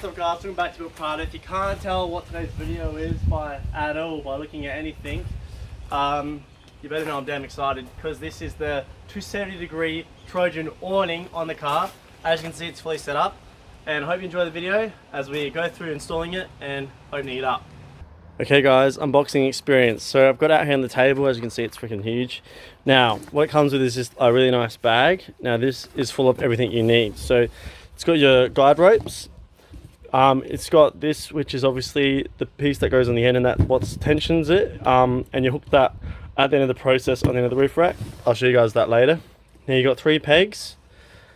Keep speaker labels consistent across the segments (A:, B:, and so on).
A: What's up guys, welcome back to Builtprado. If you can't tell what today's video is by looking at anything, you better know I'm damn excited because this is the 270-degree Trojan awning on the car. As you can see, it's fully set up, and I hope you enjoy the video as we go through installing it and opening it up. Okay guys, unboxing experience. So I've got it out here on the table. As you can see, it's freaking huge. Now, what it comes with is just a really nice bag. Now this is full of everything you need. So it's got your guide ropes. It's got this, which is obviously the piece that goes on the end, and that's what tensions it. And you hook that at the end of the process on the end of the roof rack. I'll show you guys that later. Now you got 3 pegs.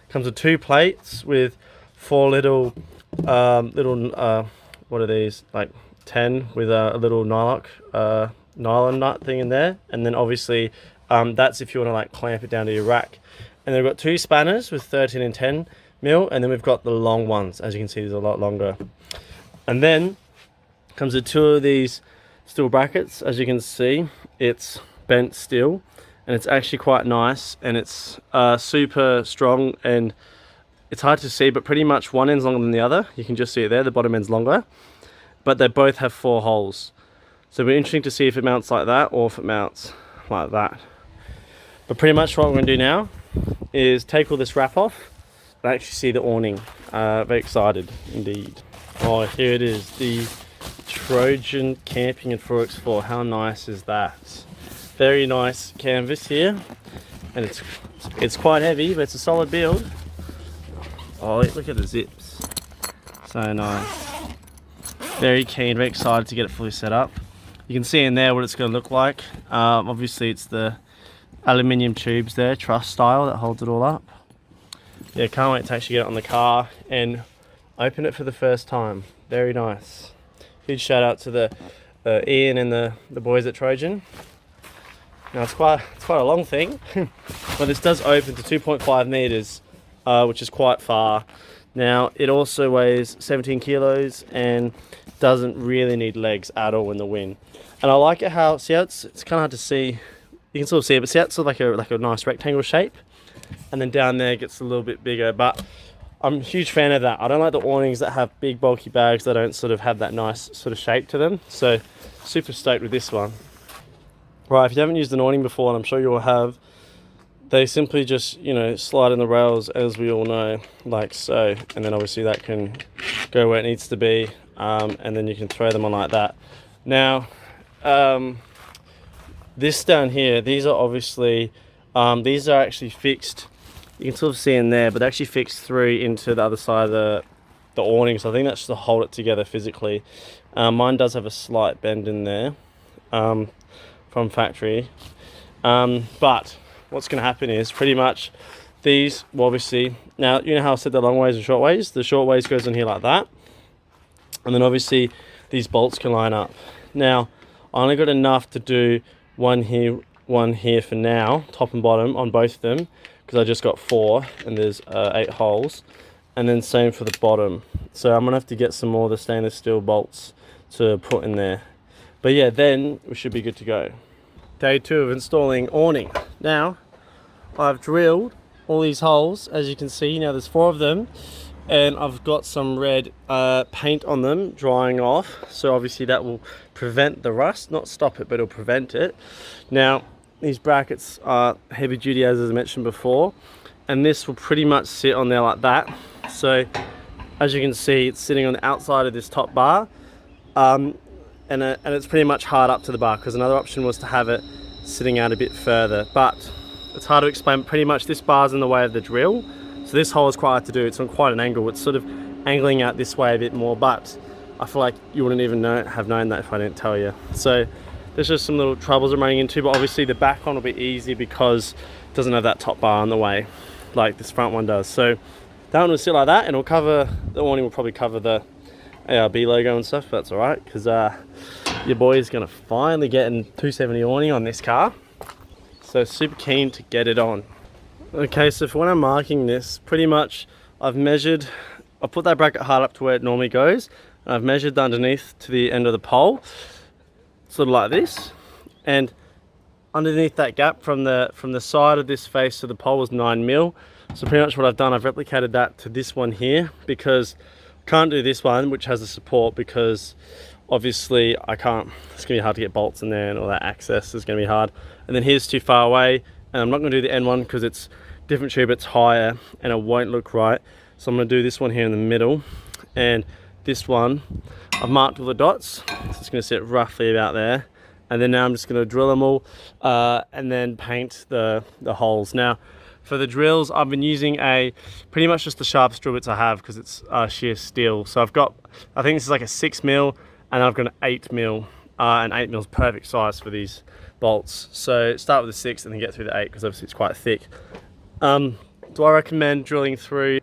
A: Comes with 2 plates with 4 little, what are these? Like 10 with a little nylon nut thing in there. And then obviously that's if you want to like clamp it down to your rack. And then we've got 2 spanners with 13 and 10 mil, and then we've got the long ones. As you can see, there's a lot longer. And then comes with 2 of these steel brackets. As you can see, it's bent steel, and it's actually quite nice, and it's super strong, and it's hard to see, but pretty much one end's longer than the other. You can just see it there, the bottom end's longer, but they both have 4 holes. So it'll be interesting to see if it mounts like that or if it mounts like that. But pretty much what we're going to do now is take all this wrap off and actually see the awning. Very excited indeed. Oh, here it is, the Trojan Camping and 4x4. How nice is that? Very nice canvas here, and it's quite heavy, but it's a solid build. Oh, look at the zips. So nice. Very keen, very excited to get it fully set up. You can see in there what it's going to look like. Obviously it's the aluminium tubes there, truss style, that holds it all up. Yeah, can't wait to actually get it on the car and open it for the first time. Very nice. Huge shout out to the Ian and the boys at Trojan. Now it's quite a long thing, but this does open to 2.5 meters, which is quite far. Now it also weighs 17 kilos and doesn't really need legs at all in the wind. And I like it how, see how it's kind of hard to see. You can sort of see it, but see how it's sort of like a nice rectangle shape, and then down there it gets a little bit bigger. But I'm a huge fan of that. I don't like the awnings that have big bulky bags that don't sort of have that nice sort of shape to them. So super stoked with this one. Right, if you haven't used an awning before, and I'm sure you all have, they simply just, you know, slide in the rails, as we all know, like so. And then obviously that can go where it needs to be, and then you can throw them on like that. Now, this down here, these are obviously, these are actually fixed. You can sort of see in there, but they're actually fixed through into the other side of the awning. So I think that's just to hold it together physically. Mine does have a slight bend in there from factory. But what's going to happen is pretty much these will obviously, now you know how I said the long ways and short ways? The short ways goes in here like that. And then obviously these bolts can line up. Now I only got enough to do one here for now, top and bottom on both of them, because I just got 4 and there's 8 holes, and then same for the bottom. So I'm gonna have to get some more of the stainless steel bolts to put in there. But yeah, then we should be good to go. Day 2 of installing awning. Now I've drilled all these holes, as you can see. Now there's 4 of them, and I've got some red paint on them drying off, so obviously that will prevent the rust, not stop it, but it'll prevent it. Now these brackets are heavy duty, as I mentioned before, and this will pretty much sit on there like that. So as you can see, it's sitting on the outside of this top bar, and it's pretty much hard up to the bar, because another option was to have it sitting out a bit further, but it's hard to explain. Pretty much this bar's in the way of the drill, so this hole is quite hard to do. It's on quite an angle. It's sort of angling out this way a bit more, but I feel like you wouldn't even have known that if I didn't tell you. So there's just some little troubles I'm running into, but obviously the back one will be easy because it doesn't have that top bar in the way like this front one does. So that one will sit like that, and it'll cover, the awning will probably cover the ARB logo and stuff, but that's alright, because your boy is going to finally get an 270 awning on this car. So super keen to get it on. Okay, so for when I'm marking this, pretty much I've put that bracket hard up to where it normally goes, and I've measured the underneath to the end of the pole, sort of like this, and underneath that gap from the side of this face to the pole was 9 mil. So pretty much what I've done, I've replicated that to this one here, because Can't do this one, which has the support, because obviously I can't, it's gonna be hard to get bolts in there and all that access is gonna be hard. And then here's too far away, and I'm not gonna do the end one because it's different tube, it's higher and it won't look right. So I'm gonna do this one here in the middle, and this one I've marked all the dots, so it's gonna sit roughly about there. And then now I'm just gonna drill them all and then paint the holes. Now for the drills, I've been using pretty much just the sharpest drill bits I have, because it's sheer steel. So I've got, I think this is like a 6mm, and I've got an 8mm, and 8mm is perfect size for these bolts. So start with the 6 and then get through the 8, because obviously it's quite thick. Do I recommend drilling through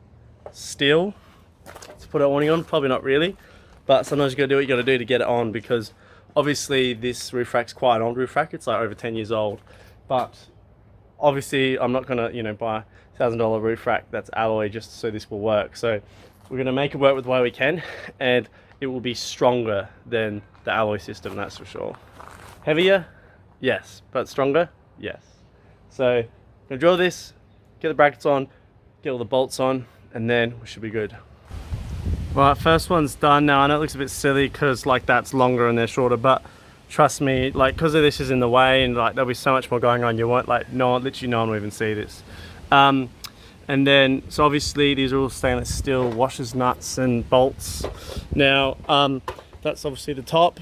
A: steel to put an awning on? Probably not really, but sometimes you gotta do what you gotta do to get it on, because obviously this roof rack's quite an old roof rack. It's like over 10 years old, but obviously I'm not gonna, you know, buy $1,000 roof rack that's alloy just so this will work. So we're gonna make it work with the way we can, and it will be stronger than the alloy system, that's for sure. Heavier? Yes. But stronger? Yes. So I'm gonna drill this, get the brackets on, get all the bolts on, and then we should be good. Right, first one's done. Now I know it looks a bit silly because like that's longer and they're shorter, but trust me, like, because of this is in the way, and like there'll be so much more going on, you won't, like, literally no one will even see this. And then, so obviously these are all stainless steel washers, nuts and bolts. Now that's obviously the top.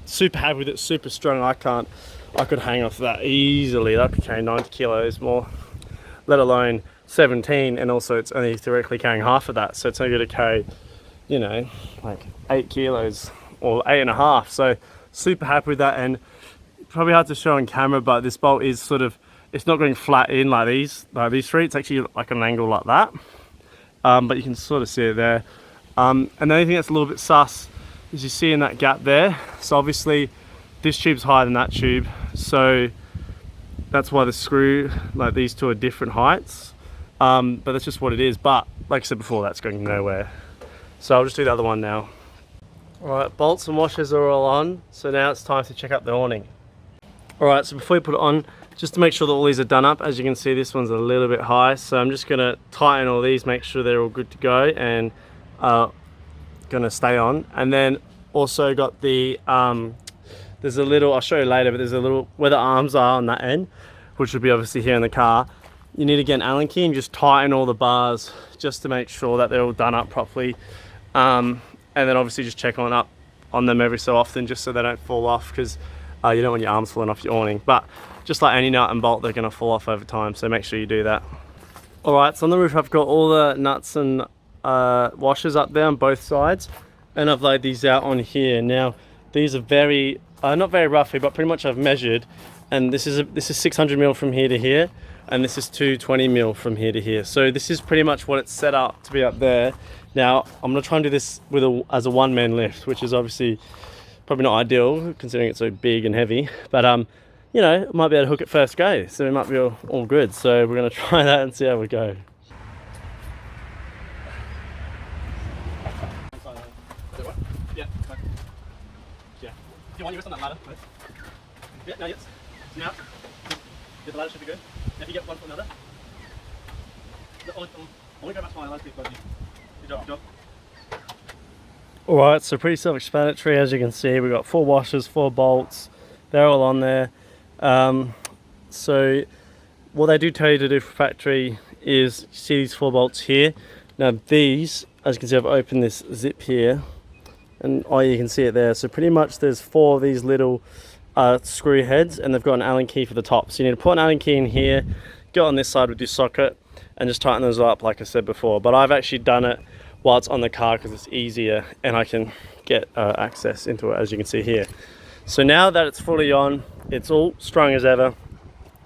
A: Super happy with it, super strong. I could hang off that easily. That could carry 90 kilos more, let alone 17, and also it's only theoretically carrying half of that, so it's only going to carry, you know, like 8 kilos or 8.5. So super happy with that, and probably hard to show on camera, but this bolt is sort of, it's not going flat in like these three. It's actually like an angle like that, but you can sort of see it there. And the only thing that's a little bit sus is you see in that gap there. So obviously this tube's higher than that tube, so that's why the screw, like these two are different heights, but that's just what it is. But like I said before, that's going nowhere, so I'll just do the other one now. Alright, bolts and washers are all on, so now it's time to check up the awning. Alright, so before you put it on, just to make sure that all these are done up, as you can see this one's a little bit high, so I'm just going to tighten all these, make sure they're all good to go, and going to stay on. And then also got the, there's a little, I'll show you later, but there's a little, where the arms are on that end, which would be obviously here in the car, you need to get an Allen key and just tighten all the bars just to make sure that they're all done up properly. And then obviously just check on them every so often, just so they don't fall off, because you don't want your arms falling off your awning. But just like any nut and bolt, they're going to fall off over time, so make sure you do that. Alright, so on the roof I've got all the nuts and washers up there on both sides, and I've laid these out on here. Now these are very, not very roughly, but pretty much I've measured, and this is 600mm from here to here, and this is 220mm from here to here. So this is pretty much what it's set up to be up there. Now I'm going to try and do this with as a one-man lift, which is obviously probably not ideal considering it's so big and heavy, but you know, might be able to hook it first go, so it might be all good. So we're going to try that and see how we go. Yeah. Yeah. Do you want your wrist on that ladder? Yeah, no, yes. Now, the ladder should be good. Now if you get one from another. I want to go back to my ladder, please. Good job, good job. Alright, so pretty self-explanatory. As you can see, we've got 4 washers, 4 bolts. They're all on there. So what they do tell you to do for factory is, you see these 4 bolts here. Now these, as you can see, I've opened this zip here, and you can see it there. So pretty much there's 4 of these little screw heads, and they've got an Allen key for the top. So you need to put an Allen key in here, go on this side with your socket, and just tighten those up like I said before. But I've actually done it while it's on the car because it's easier, and I can get access into it, as you can see here. So now that it's fully on, it's all strong as ever.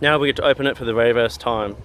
A: Now we get to open it for the very first time.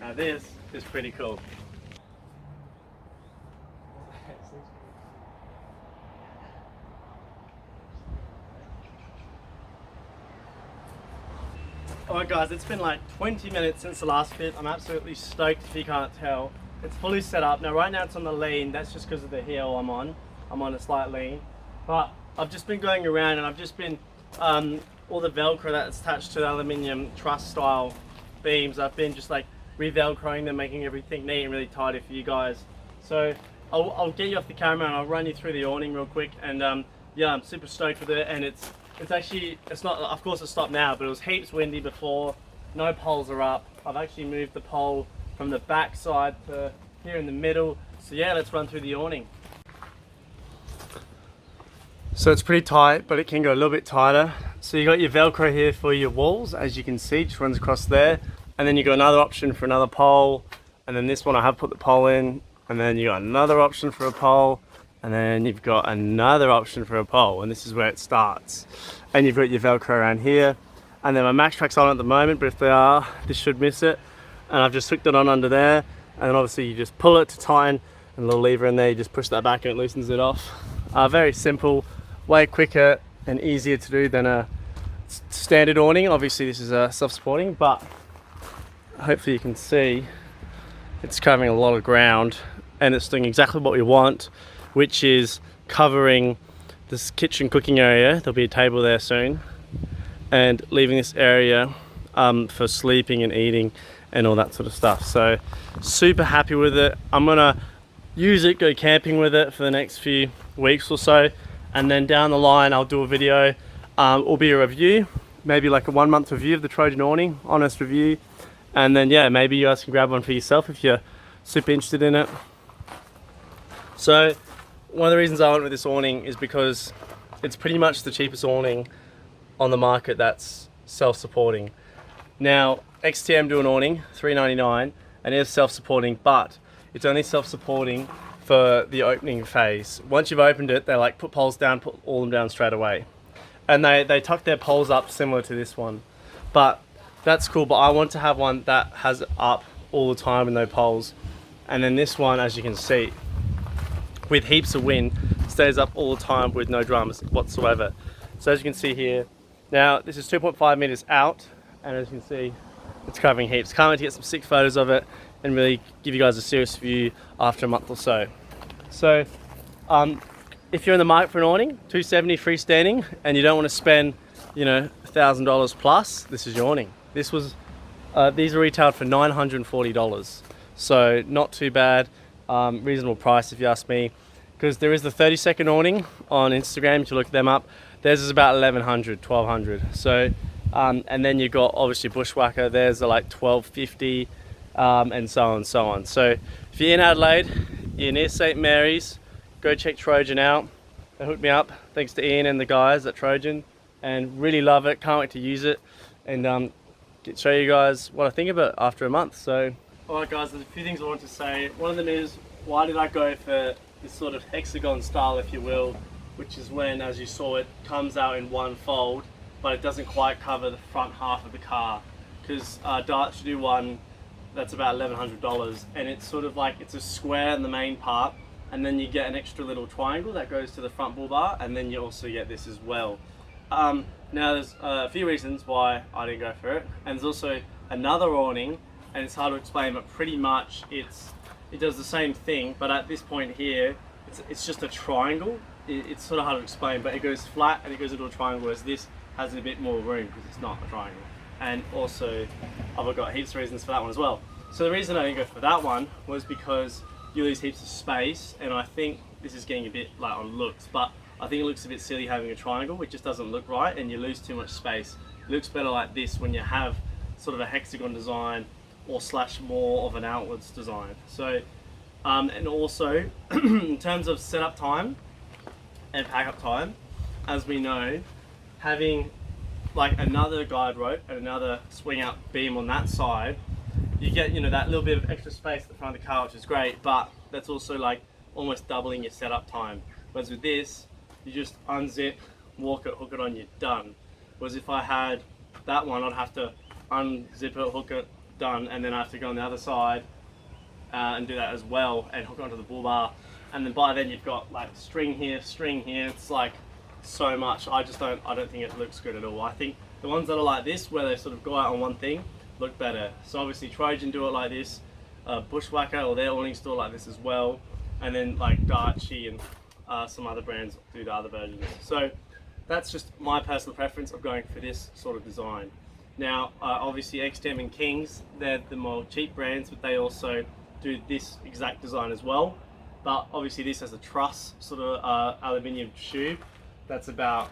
A: Now this is pretty cool. Alright guys, it's been like 20 minutes since the last fit. I'm absolutely stoked if you can't tell. It's fully set up. Now right now it's on the lean, that's just because of the heel I'm on. I'm on a slight lean. But I've just been going around and I've just been, all the Velcro that's attached to the aluminium truss style beams, I've been just like re-Velcroing them, making everything neat and really tidy for you guys. So I'll get you off the camera and I'll run you through the awning real quick. And yeah, I'm super stoked with it. And it's actually, it's not, of course it stopped now, but it was heaps windy before. No poles are up. I've actually moved the pole from the back side to here in the middle. So yeah, let's run through the awning. So it's pretty tight, but it can go a little bit tighter. So you got your Velcro here for your walls, as you can see, just runs across there. And then you got another option for another pole. And then this one I have put the pole in. And then you got another option for a pole. And then you've got another option for a pole, and this is where it starts. And you've got your Velcro around here. And then my Max Track's on at the moment, but if they are, this should miss it. And I've just hooked it on under there. And then obviously you just pull it to tighten, and a little lever in there, you just push that back and it loosens it off. Very simple, way quicker and easier to do than a standard awning. Obviously this is self-supporting, but hopefully you can see it's covering a lot of ground and it's doing exactly what we want, which is covering this kitchen cooking area. There'll be a table there soon, and leaving this area for sleeping and eating and all that sort of stuff. So super happy with it. I'm gonna use it, go camping with it for the next few weeks or so, and then down the line I'll do a video. It'll be a review, maybe like a 1 month review of the Trojan awning, honest review, and then yeah, maybe you guys can grab one for yourself if you're super interested in it. So one of the reasons I went with this awning is because it's pretty much the cheapest awning on the market that's self-supporting. Now, XTM do an awning, $3.99, and it is self-supporting, but it's only self-supporting for the opening phase. Once you've opened it, they like put poles down, put all them down straight away. And they tuck their poles up similar to this one. But that's cool, but I want to have one that has it up all the time with no poles. And then this one, as you can see, with heaps of wind, stays up all the time with no dramas whatsoever. So as you can see here, now this is 2.5 meters out, and as you can see, it's covering heaps. Can't wait to get some sick photos of it and really give you guys a serious view after a month or so. So if you're in the market for an awning, $270 freestanding, and you don't want to spend, you know, $1,000 plus, this is your awning. This was, these are retailed for $940. So not too bad. Reasonable price if you ask me, because there is the 30-second awning on Instagram. If you look them up, theirs is about 1100, 1200. So and then you've got obviously Bushwhacker, theirs are like 1250, and so on and so on. So if you're in Adelaide, you're near St. Mary's, go check Trojan out. They hooked me up, thanks to Ian and the guys at Trojan, and really love it. Can't wait to use it and show you guys what I think of it after a month. So alright guys, there's a few things I want to say. One of them is, why did I go for this sort of hexagon style, if you will, which is when, as you saw, it comes out in one fold, but it doesn't quite cover the front half of the car. Because Dart should do one that's about $1,100, and it's sort of like, it's a square in the main part, and then you get an extra little triangle that goes to the front bull bar, and then you also get this as well. Now there's a few reasons why I didn't go for it, and there's also another awning, and it's hard to explain, but pretty much it does the same thing, but at this point here, it's just a triangle. It's sort of hard to explain, but it goes flat and it goes into a triangle, whereas this has a bit more room because it's not a triangle. And also, I've got heaps of reasons for that one as well. So the reason I didn't go for that one was because you lose heaps of space, and I think this is getting a bit like on looks, but I think it looks a bit silly having a triangle. It just doesn't look right, and you lose too much space. It looks better like this when you have sort of a hexagon design, or slash more of an outwards design. So and also in terms of setup time and pack up time, as we know, having like another guide rope and another swing out beam on that side, you get, you know, that little bit of extra space at the front of the car, which is great, but that's also like almost doubling your setup time. Whereas with this, you just unzip, walk it, hook it on, you're done. Whereas if I had that one, I'd have to unzip it, hook it, done, and then I have to go on the other side and do that as well, and hook onto the bull bar, and then by then you've got like string here, it's like so much. I don't think it looks good at all. I think the ones that are like this, where they sort of go out on one thing, look better. So obviously Trojan do it like this, Bushwhacker or their awnings do it like this as well, and then like Darchi and some other brands do the other versions. So that's just my personal preference of going for this sort of design. Now obviously XTM and Kings, they're the more cheap brands, but they also do this exact design as well. But obviously this has a truss sort of aluminium tube that's about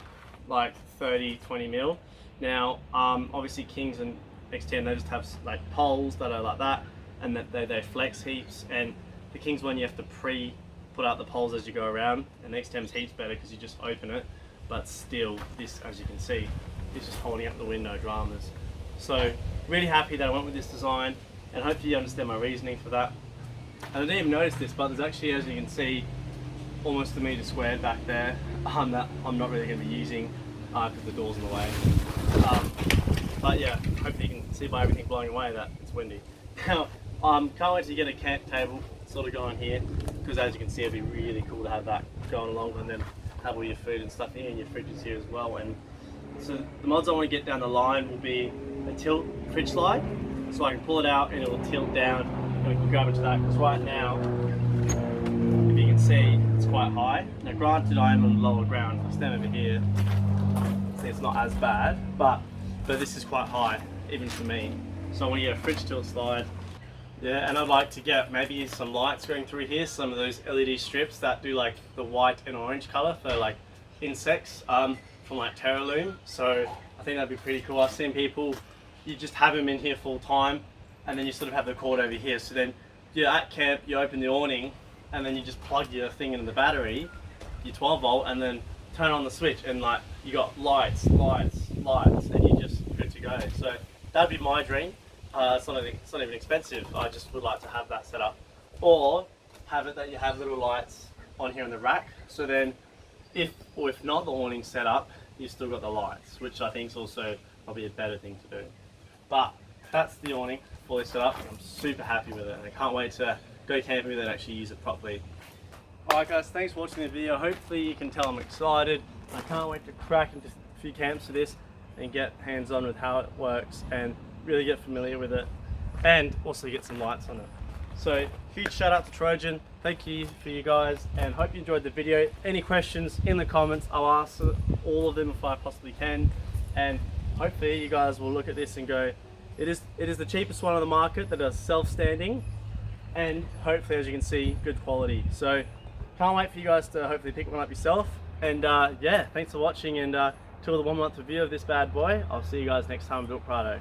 A: like 30-20 mil. Now obviously Kings and XTM, they just have like poles that are like that, and that they flex heaps, and the Kings one you have to put out the poles as you go around, and the XTM's heaps better because you just open it. But still, this, as you can see, is just holding up the window dramas. So really happy that I went with this design, and hopefully you understand my reasoning for that. And I didn't even notice this, but there's actually, as you can see, almost a metre squared back there that I'm not really going to be using because the door's in the way. But yeah, hopefully you can see by everything blowing away that it's windy. Now, can't wait to get a camp table sort of going here, because as you can see, it'd be really cool to have that going along, and then have all your food and stuff here, and your fridges here as well. And so the mods I want to get down the line will be a tilt fridge slide, so I can pull it out and it will tilt down, and we can grab into that, because right now, if you can see, it's quite high. Now granted, I am on lower ground. If I stand over here, see it's not as bad, but this is quite high, even for me. So I want to get a fridge tilt slide. Yeah, and I'd like to get maybe some lights going through here, some of those LED strips that do like the white and orange color for like insects from like Terraloom. So I think that'd be pretty cool. I've seen people, you just have them in here full time, and then you sort of have the cord over here. So then you're at camp, you open the awning, and then you just plug your thing into the battery, your 12 volt, and then turn on the switch, and like you got lights, and you're just good to go. So that'd be my dream. It's not even expensive. I just would like to have that set up, or have it that you have little lights on here in the rack. So then, if not the awning set up, you still got the lights, which I think is also probably a better thing to do. But that's the awning fully set up. I'm super happy with it, and I can't wait to go camping with it and actually use it properly. Alright guys, thanks for watching the video. Hopefully you can tell I'm excited. I can't wait to crack into a few camps for this and get hands-on with how it works and really get familiar with it, and also get some lights on it. So huge shout out to Trojan. Thank you for you guys, and hope you enjoyed the video. Any questions in the comments, I'll answer all of them if I possibly can, and hopefully you guys will look at this and go, it is the cheapest one on the market that is self-standing, and hopefully, as you can see, good quality. So can't wait for you guys to hopefully pick one up yourself. And yeah, thanks for watching, and till the 1 month review of this bad boy, I'll see you guys next time at Builtprado.